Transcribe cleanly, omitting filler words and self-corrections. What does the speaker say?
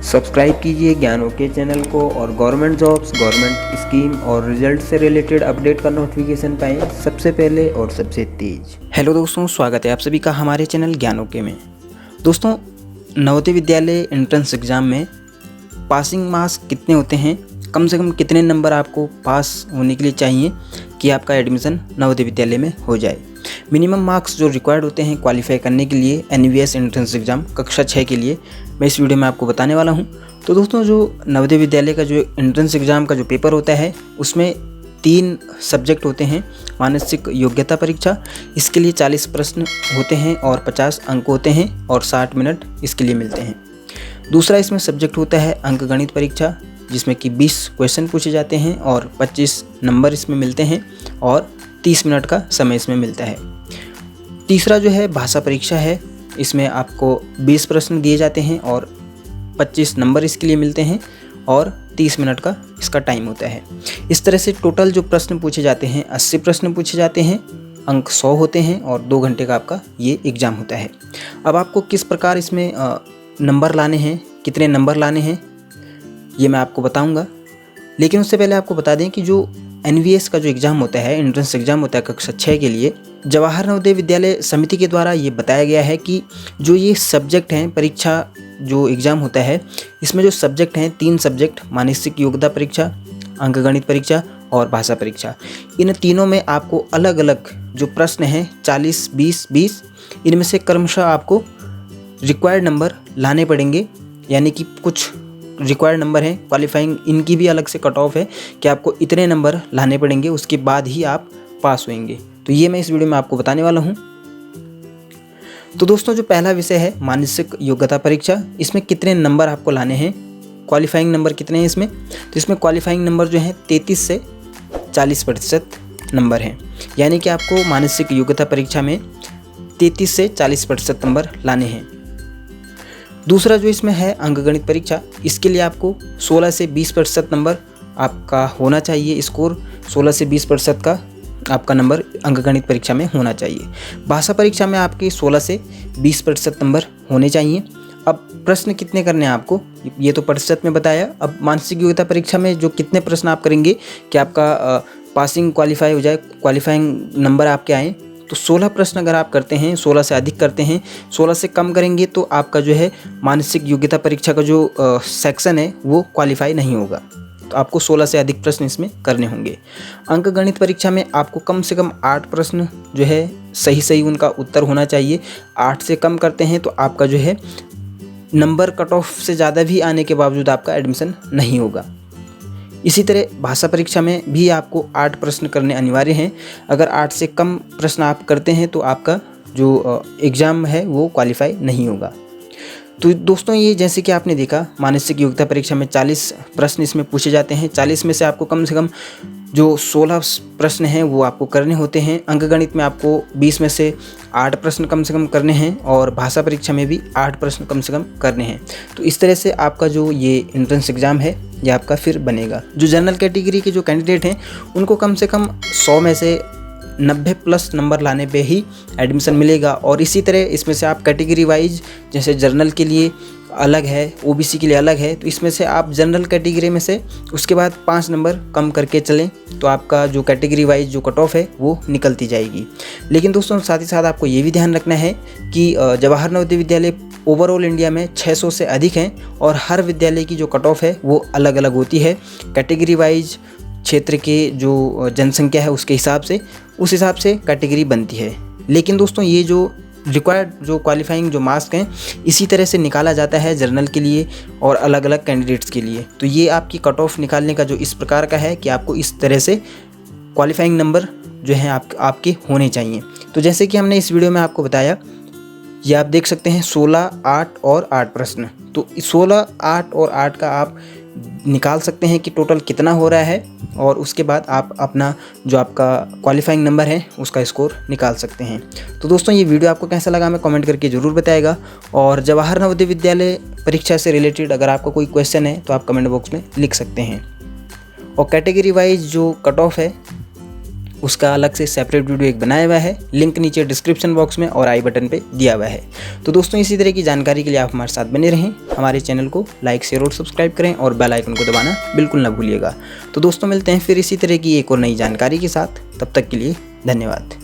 Subscribe कीजिए ज्ञान okay channel को और गवर्नमेंट जॉब्स, गवर्नमेंट स्कीम और रिजल्ट से रिलेटेड अपडेट का नोटिफिकेशन पाएं सबसे पहले और सबसे तेज। हेलो दोस्तों, स्वागत है आप सभी का हमारे चैनल ज्ञान ओके में। दोस्तों, नवोदय विद्यालय एंट्रेंस एग्ज़ाम में पासिंग मार्क्स कितने होते हैं, कम से कम कितने नंबर आपको पास होने के लिए चाहिए कि आपका एडमिशन नवोदय विद्यालय में हो जाए। मिनिमम मार्क्स जो रिक्वायर्ड होते हैं क्वालिफाई करने के लिए एनवीएस एंट्रेंस एग्ज़ाम कक्षा 6 के लिए मैं इस वीडियो में आपको बताने वाला हूं। तो दोस्तों, जो नवोदय विद्यालय का जो एंट्रेंस एग्ज़ाम का जो पेपर होता है उसमें 3 सब्जेक्ट होते हैं। मानसिक योग्यता परीक्षा, इसके लिए 40 प्रश्न होते हैं और 50 अंक होते हैं और 60 मिनट इसके लिए मिलते हैं। दूसरा इसमें सब्जेक्ट होता है अंकगणित परीक्षा, जिसमें कि 20 क्वेश्चन पूछे जाते हैं और 25 नंबर इसमें मिलते हैं और 30 मिनट का समय इसमें मिलता है। तीसरा जो है भाषा परीक्षा है, इसमें आपको 20 प्रश्न दिए जाते हैं और 25 नंबर इसके लिए मिलते हैं और 30 मिनट का इसका टाइम होता है। इस तरह से टोटल जो प्रश्न पूछे जाते हैं 80 प्रश्न पूछे जाते हैं, अंक 100 होते हैं और 2 घंटे का आपका ये एग्ज़ाम होता है। अब आपको किस प्रकार इसमें नंबर लाने हैं, कितने नंबर लाने हैं, ये मैं आपको बताऊंगा। लेकिन उससे पहले आपको बता दें कि जो एनवीएस का जो एग्ज़ाम होता है, एंट्रेंस एग्ज़ाम होता है कक्षा 6 के लिए, जवाहर नवोदय विद्यालय समिति के द्वारा ये बताया गया है कि जो ये सब्जेक्ट हैं, परीक्षा जो एग्ज़ाम होता है इसमें जो सब्जेक्ट हैं 3 सब्जेक्ट, मानसिक योग्यता परीक्षा, अंकगणित परीक्षा और भाषा परीक्षा, इन तीनों में आपको अलग अलग जो प्रश्न हैं 40, 20, 20, इनमें से क्रमशः आपको रिक्वायर्ड नंबर लाने पड़ेंगे। यानी कि कुछ रिक्वायर्ड नंबर हैं क्वालिफाइंग, इनकी भी अलग से कट ऑफ है कि आपको इतने नंबर लाने पड़ेंगे, उसके बाद ही आप पास होंगे। तो ये मैं इस वीडियो में आपको बताने वाला हूँ। तो दोस्तों, जो पहला विषय है मानसिक योग्यता परीक्षा, इसमें कितने नंबर आपको लाने हैं, क्वालिफाइंग नंबर कितने हैं इसमें। तो इसमें क्वालिफाइंग नंबर जो है 33 से 40% नंबर हैं। यानी कि आपको मानसिक योग्यता परीक्षा में 33 से 40% नंबर लाने हैं। दूसरा जो इसमें है अंकगणित परीक्षा, इसके लिए आपको 16 से 20% नंबर आपका होना चाहिए। स्कोर 16 से 20% का आपका नंबर अंकगणित परीक्षा में होना चाहिए। भाषा परीक्षा में आपके 16 से 20% नंबर होने चाहिए। अब प्रश्न कितने करने हैं आपको, ये तो प्रतिशत में बताया। अब मानसिक योग्यता परीक्षा में जो कितने प्रश्न आप करेंगे कि आपका पासिंग क्वालिफाई हो जाए, क्वालिफाइंग नंबर आपके आएँ, तो 16 प्रश्न अगर आप करते हैं, 16 से अधिक करते हैं, 16 से कम करेंगे तो आपका जो है मानसिक योग्यता परीक्षा का जो सेक्शन है वो क्वालिफाई नहीं होगा। तो आपको 16 से अधिक प्रश्न इसमें करने होंगे। अंकगणित परीक्षा में आपको कम से कम 8 प्रश्न जो है सही उनका उत्तर होना चाहिए। 8 से कम करते हैं तो आपका जो है नंबर कट ऑफ से ज़्यादा भी आने के बावजूद आपका एडमिशन नहीं होगा। इसी तरह भाषा परीक्षा में भी आपको 8 प्रश्न करने अनिवार्य हैं। अगर 8 से कम प्रश्न आप करते हैं तो आपका जो एग्ज़ाम है वो क्वालिफाई नहीं होगा। तो दोस्तों, ये जैसे कि आपने देखा मानसिक योग्यता परीक्षा में 40 प्रश्न इसमें पूछे जाते हैं। 40 में से आपको कम से कम जो 16 प्रश्न हैं वो आपको करने होते हैं। अंकगणित में आपको 20 में से 8 प्रश्न कम से कम करने हैं और भाषा परीक्षा में भी 8 प्रश्न कम से कम करने हैं। तो इस तरह से आपका जो ये एंट्रेंस एग्ज़ाम है ये आपका फिर बनेगा। जो जनरल कैटेगरी के जो कैंडिडेट हैं उनको कम से कम 100 में से 90 प्लस नंबर लाने पे ही एडमिशन मिलेगा। और इसी तरह इसमें से आप कैटेगरी वाइज, जैसे जनरल के लिए अलग है, ओबीसी के लिए अलग है, तो इसमें से आप जनरल कैटेगरी में से उसके बाद 5 नंबर कम करके चलें तो आपका जो कैटेगरी वाइज जो कट ऑफ है वो निकलती जाएगी। लेकिन दोस्तों, साथ ही साथ आपको ये भी ध्यान रखना है कि जवाहर नवोदय विद्यालय ओवरऑल इंडिया में 600 से अधिक हैं और हर विद्यालय की जो कट ऑफ है वो अलग अलग होती है। कैटेगरी वाइज क्षेत्र के जो जनसंख्या है उसके हिसाब से, उस हिसाब से कैटेगरी बनती है। लेकिन दोस्तों, ये जो रिक्वायर्ड जो क्वालिफाइंग जो मार्क्स हैं इसी तरह से निकाला जाता है जनरल के लिए और अलग अलग कैंडिडेट्स के लिए। तो ये आपकी कट ऑफ निकालने का जो इस प्रकार का है कि आपको इस तरह से क्वालिफाइंग नंबर जो हैं आपके होने चाहिए। तो जैसे कि हमने इस वीडियो में आपको बताया, ये आप देख सकते हैं 16, 8 और 8 प्रश्न। तो 16, 8 और 8 का आप निकाल सकते हैं कि टोटल कितना हो रहा है और उसके बाद आप अपना जो आपका क्वालिफाइंग नंबर है उसका स्कोर निकाल सकते हैं। तो दोस्तों, ये वीडियो आपको कैसा लगा हमें कमेंट करके ज़रूर बताएगा। और जवाहर नवोदय विद्यालय परीक्षा से रिलेटेड अगर आपका कोई क्वेश्चन है तो आप कमेंट बॉक्स में लिख सकते हैं। और कैटेगरी वाइज जो कट ऑफ है उसका अलग से सेपरेट वीडियो एक बनाया हुआ है, लिंक नीचे डिस्क्रिप्शन बॉक्स में और आई बटन पे दिया हुआ है। तो दोस्तों इसी तरह की जानकारी के लिए आप हमारे साथ बने रहें, हमारे चैनल को लाइक शेयर और सब्सक्राइब करें और बेल आइकन को दबाना बिल्कुल ना भूलिएगा। तो दोस्तों मिलते हैं फिर इसी तरह की एक और नई जानकारी के साथ, तब तक के लिए धन्यवाद।